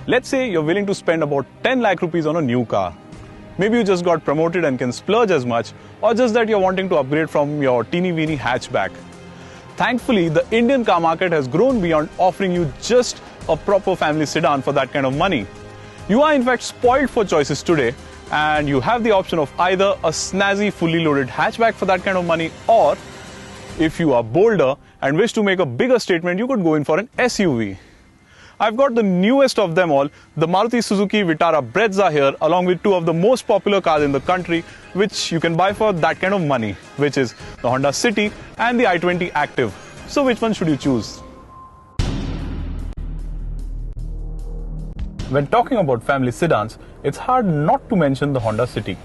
Let's say you're willing to spend about 10 lakh rupees on a new car. Maybe you just got promoted and can splurge as much, or just that you're wanting to upgrade from your teeny-weeny hatchback. Thankfully, the Indian car market has grown beyond offering you just a proper family sedan for that kind of money. You are in fact spoiled for choices today, and you have the option of either a snazzy fully loaded hatchback for that kind of money, or if you are bolder and wish to make a bigger statement, you could go in for an SUV. I've got the newest of them all, the Maruti Suzuki Vitara Brezza here, along with two of the most popular cars in the country, which you can buy for that kind of money, which is the Honda City and the i20 Active. So which one should you choose? When talking about family sedans, it's hard not to mention the Honda City.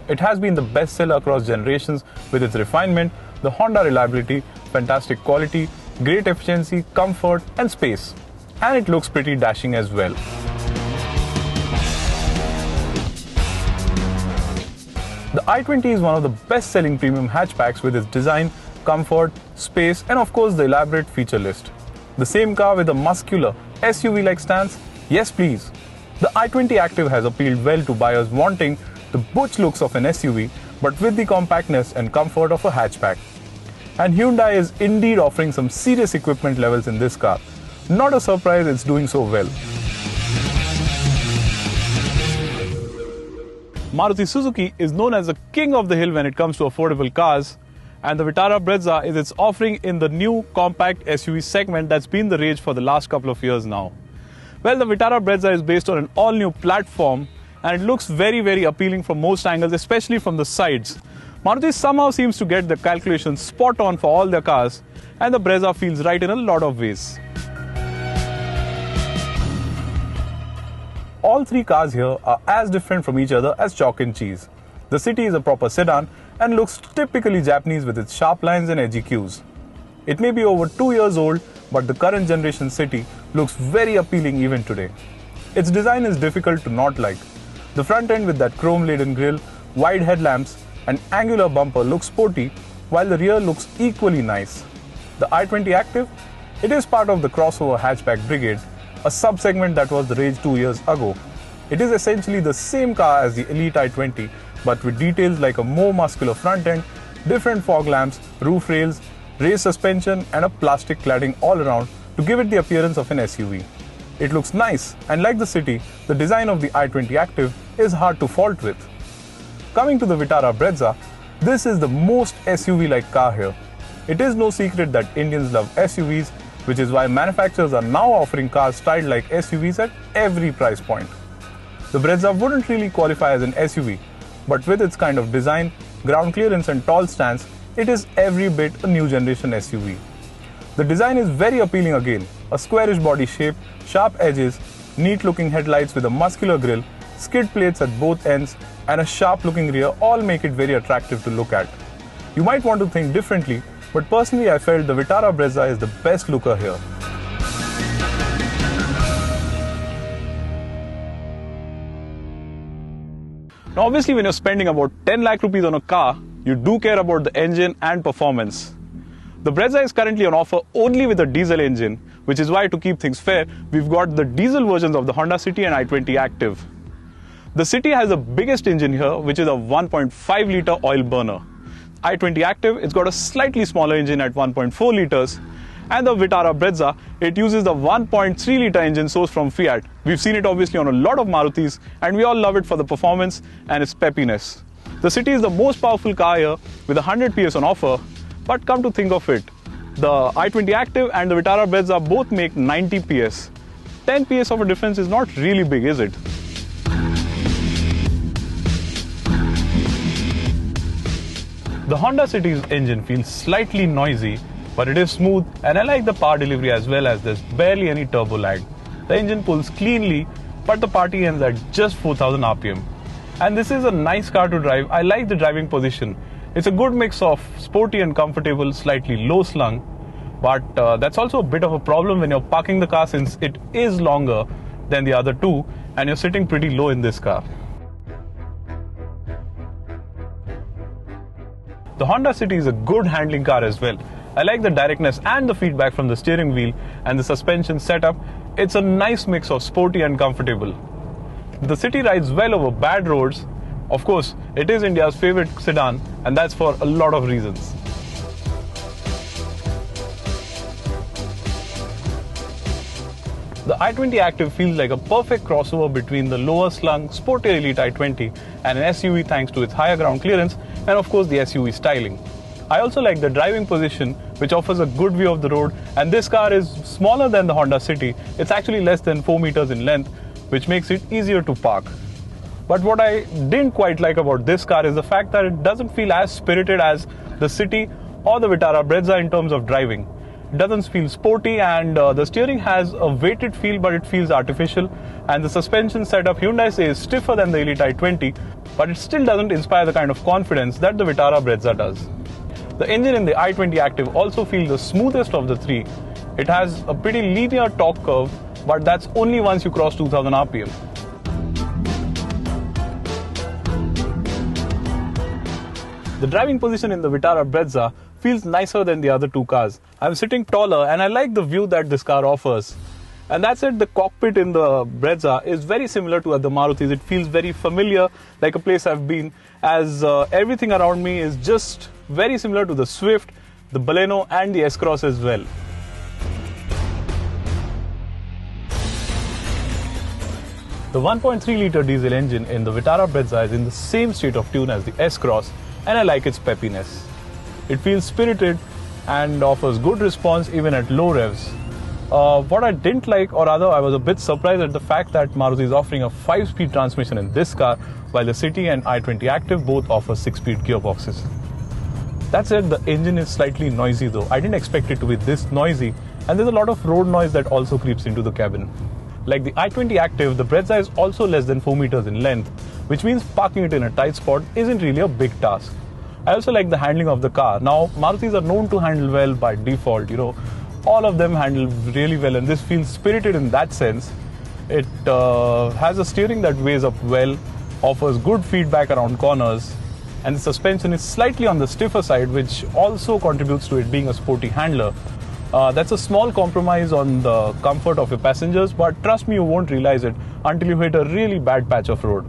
It has been the best seller across generations with its refinement, the Honda reliability, fantastic quality, great efficiency, comfort and space. And it looks pretty dashing as well. The i20 is one of the best-selling premium hatchbacks with its design, comfort, space and of course the elaborate feature list. The same car with a muscular SUV-like stance? Yes please. The i20 Active has appealed well to buyers wanting the butch looks of an SUV but with the compactness and comfort of a hatchback. And Hyundai is indeed offering some serious equipment levels in this car. Not a surprise it's doing so well. Maruti Suzuki is known as the king of the hill when it comes to affordable cars, and the Vitara Brezza is its offering in the new compact SUV segment that's been the rage for the last couple of years now. Well, the Vitara Brezza is based on an all-new platform and it looks very appealing from most angles, especially from the sides. Maruti somehow seems to get the calculations spot on for all their cars, and the Brezza feels right in a lot of ways. All three cars here are as different from each other as chalk and cheese. The City is a proper sedan and looks typically Japanese with its sharp lines and edgy cues. It may be over 2 years old, but the current generation City looks very appealing even today. Its design is difficult to not like. The front end with that chrome-laden grille, wide headlamps and angular bumper looks sporty, while the rear looks equally nice. The i20 Active? It is part of the crossover hatchback brigade, a sub-segment that was the rage 2 years ago. It is essentially the same car as the Elite i20, but with details like a more muscular front end, different fog lamps, roof rails, raised suspension and a plastic cladding all around to give it the appearance of an SUV. It looks nice, and like the City, the design of the i20 Active is hard to fault with. Coming to the Vitara Brezza, this is the most SUV-like car here. It is no secret that Indians love SUVs, which is why manufacturers are now offering cars styled like SUVs at every price point. The Brezza wouldn't really qualify as an SUV, but with its kind of design, ground clearance and tall stance, it is every bit a new generation SUV. The design is very appealing again, a squarish body shape, sharp edges, neat looking headlights with a muscular grille, skid plates at both ends and a sharp looking rear all make it very attractive to look at. You might want to think differently, but personally I felt the Vitara Brezza is the best looker here. Now obviously when you're spending about 10 lakh rupees on a car, you do care about the engine and performance. The Brezza is currently on offer only with a diesel engine, which is why to keep things fair, we've got the diesel versions of the Honda City and i20 Active. The City has the biggest engine here, which is a 1.5 litre oil burner. i20 Active, it's got a slightly smaller engine at 1.4 litres, and the Vitara Brezza, it uses the 1.3 litre engine sourced from Fiat. We've seen it obviously on a lot of Marutis, and we all love it for the performance and its peppiness. The City is the most powerful car here with 100 PS on offer, but come to think of it, the i20 Active and the Vitara Brezza both make 90 PS. 10 PS of a difference is not really big, is it? The Honda City's engine feels slightly noisy, but it is smooth, and I like the power delivery as well, as there's barely any turbo lag. The engine pulls cleanly, but the party ends at just 4000 RPM. And this is a nice car to drive. I like the driving position. It's a good mix of sporty and comfortable, slightly low slung, but that's also a bit of a problem when you're parking the car, since it is longer than the other two and you're sitting pretty low in this car. The Honda City is a good handling car as well. I like the directness and the feedback from the steering wheel, and the suspension setup It's a nice mix of sporty and comfortable. The city rides well over bad roads. Of course, it is India's favorite sedan, and that's for a lot of reasons. The i20 Active feels like a perfect crossover between the lower slung, sportier Elite i20 and an SUV thanks to its higher ground clearance and of course the SUV styling. I also like the driving position, which offers a good view of the road, and this car is smaller than the Honda City. It's actually less than 4 meters in length, which makes it easier to park. But what I didn't quite like about this car is the fact that it doesn't feel as spirited as the City or the Vitara Brezza in terms of driving. It doesn't feel sporty, and the steering has a weighted feel, but it feels artificial, and the suspension setup Hyundai says is stiffer than the Elite i20, but it still doesn't inspire the kind of confidence that the Vitara Brezza does. The engine in the i20 Active also feels the smoothest of the three. It has a pretty linear torque curve, but that's only once you cross 2000 RPM. The driving position in the Vitara Brezza feels nicer than the other two cars. I'm sitting taller and I like the view that this car offers. And that's it, the cockpit in the Brezza is very similar to other Marutis. It feels very familiar, like a place I've been, as everything around me is just very similar to the Swift, the Baleno and the S-Cross as well. The 1.3-litre diesel engine in the Vitara Brezza is in the same state of tune as the S-Cross, and I like its peppiness. It feels spirited and offers good response even at low revs. What I didn't like, or rather I was a bit surprised at the fact that Maruti is offering a 5-speed transmission in this car, while the City and i20 Active both offer 6-speed gearboxes. That said, the engine is slightly noisy though. I didn't expect it to be this noisy, and there's a lot of road noise that also creeps into the cabin. Like the i20 Active, the Brezza is also less than 4 meters in length, which means parking it in a tight spot isn't really a big task. I also like the handling of the car. Now, Marutis are known to handle well by default, all of them handle really well, and this feels spirited in that sense. It has a steering that weighs up well, offers good feedback around corners, and the suspension is slightly on the stiffer side, which also contributes to it being a sporty handler. That's a small compromise on the comfort of your passengers, but trust me, you won't realize it until you hit a really bad patch of road.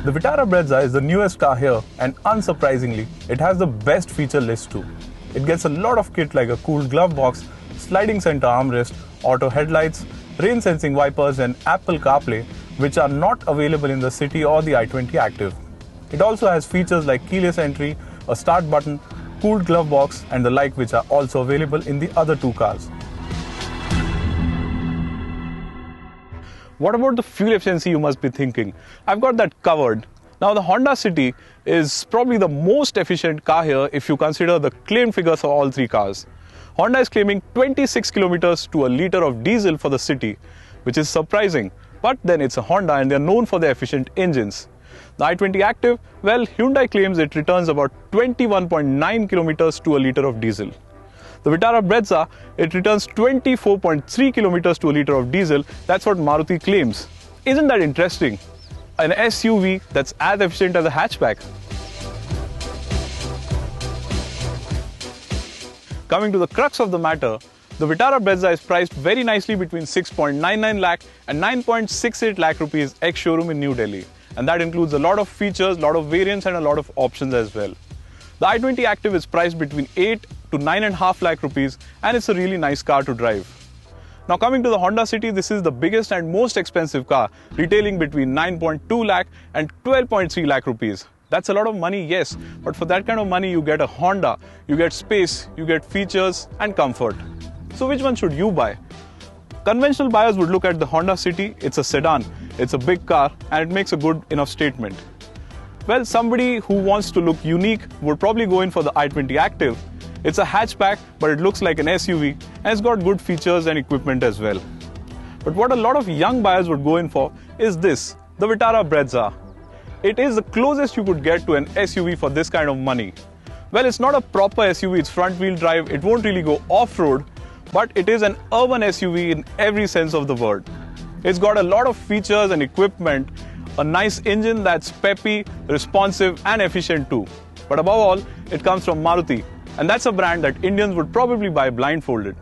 The Vitara Brezza is the newest car here, and unsurprisingly, it has the best feature list too. It gets a lot of kit like a cooled glove box, sliding center armrest, auto headlights, rain sensing wipers and Apple CarPlay, which are not available in the City or the i20 Active. It also has features like keyless entry, a start button, cooled glove box and the like, which are also available in the other two cars. What about the fuel efficiency, you must be thinking? I've got that covered. Now, the Honda City is probably the most efficient car here if you consider the claimed figures for all three cars. Honda is claiming 26 kilometers to a liter of diesel for the City, which is surprising. But then it's a Honda and they're known for their efficient engines. The i20 Active, well, Hyundai claims it returns about 21.9 kilometers to a liter of diesel. The Vitara Brezza, it returns 24.3 kilometers to a liter of diesel. That's what Maruti claims. Isn't that interesting? An SUV that's as efficient as a hatchback. Coming to the crux of the matter, the Vitara Brezza is priced very nicely between 6.99 lakh and 9.68 lakh rupees ex-showroom in New Delhi. And that includes a lot of features, a lot of variants and a lot of options as well. The i20 Active is priced between 8 to 9.5 lakh rupees, and it's a really nice car to drive. Now, coming to the Honda City, this is the biggest and most expensive car, retailing between 9.2 lakh and 12.3 lakh rupees. That's a lot of money, yes, but for that kind of money you get a Honda, you get space, you get features and comfort. So which one should you buy? Conventional buyers would look at the Honda City. It's a sedan, it's a big car, and it makes a good enough statement. Well, somebody who wants to look unique would probably go in for the i20 Active. It's a hatchback, but it looks like an SUV, and it's got good features and equipment as well. But what a lot of young buyers would go in for is this, the Vitara Brezza. It is the closest you could get to an SUV for this kind of money. Well, it's not a proper SUV, it's front-wheel drive, it won't really go off-road, but it is an urban SUV in every sense of the word. It's got a lot of features and equipment, a nice engine that's peppy, responsive and efficient too. But above all, it comes from Maruti, And that's a brand that Indians would probably buy blindfolded.